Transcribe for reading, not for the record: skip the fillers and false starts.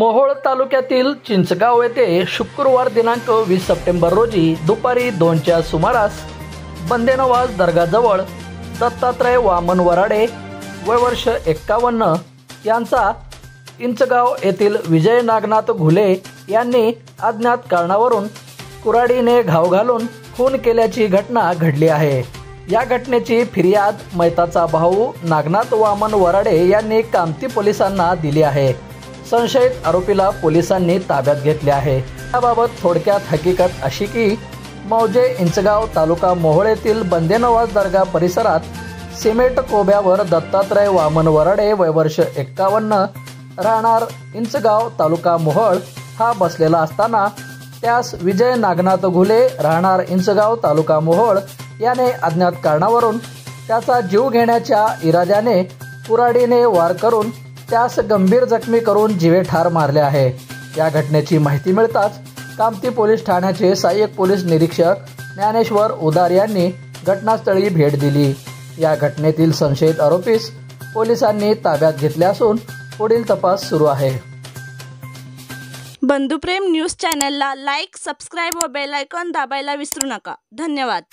मोहोळ तालुक्यातील चिंचगाव येथे शुक्रवार दिनांक 20 सप्टेंबर रोजी दुपारी 2च्या सुमारास बंदेनवाज दर्गाजवळ दत्तात्रय वामन वराडे वय वर्ष 51 यांचा चिंचगाव येथील विजय नागनाथ घुले यांनी अज्ञात कारणावरून कुऱ्हाडीने घाव घालून खून केल्याची घटना घडली आहे। या घटनेची फिर्याद मैताचा भाऊ नागनाथ वामन वराडे यांनी कामती पोलिसांना दिली आहे। संशयित आरोपीला पोलिसांनी ताब्यात घेतले आहे। याबाबत थोडक्यात हकीकत अशी की मौजे इंचगाव तालुका मोहोळ येथील बंदेनवाज दर्गा परिसरात सिमेंट कोब्यावर दत्तात्रय वामन वराडे वय वर्ष 51 राहणार इंचगाव तालुका मोहोळ हा बसलेला असताना त्यास विजय नागनाथ घुले राहणार इंचगाव तालुका मोहोळ याने अज्ञात कारणावरून त्याचा जीव घेण्याच्या इराद्याने कुऱ्हाडीने वार करून त्यास गंभीर जखमी करून जीवे ठार मारले आहे। या घटनेची माहिती मिळताच कामती पोलीस ठाण्याचे सहाय्यक पोलीस निरीक्षक ज्ञानेश्वर उदार यांनी घटनास्थळी भेट दिली। या घटनेतील संशयित आरोपीस पोलिसांनी ताब्यात घेतले असून पुढील तपास सुरू आहे। बंधुप्रेम न्यूज चॅनलला लाईक, सबस्क्राइब व बेल आयकॉन दाबायला विसरू नका। धन्यवाद।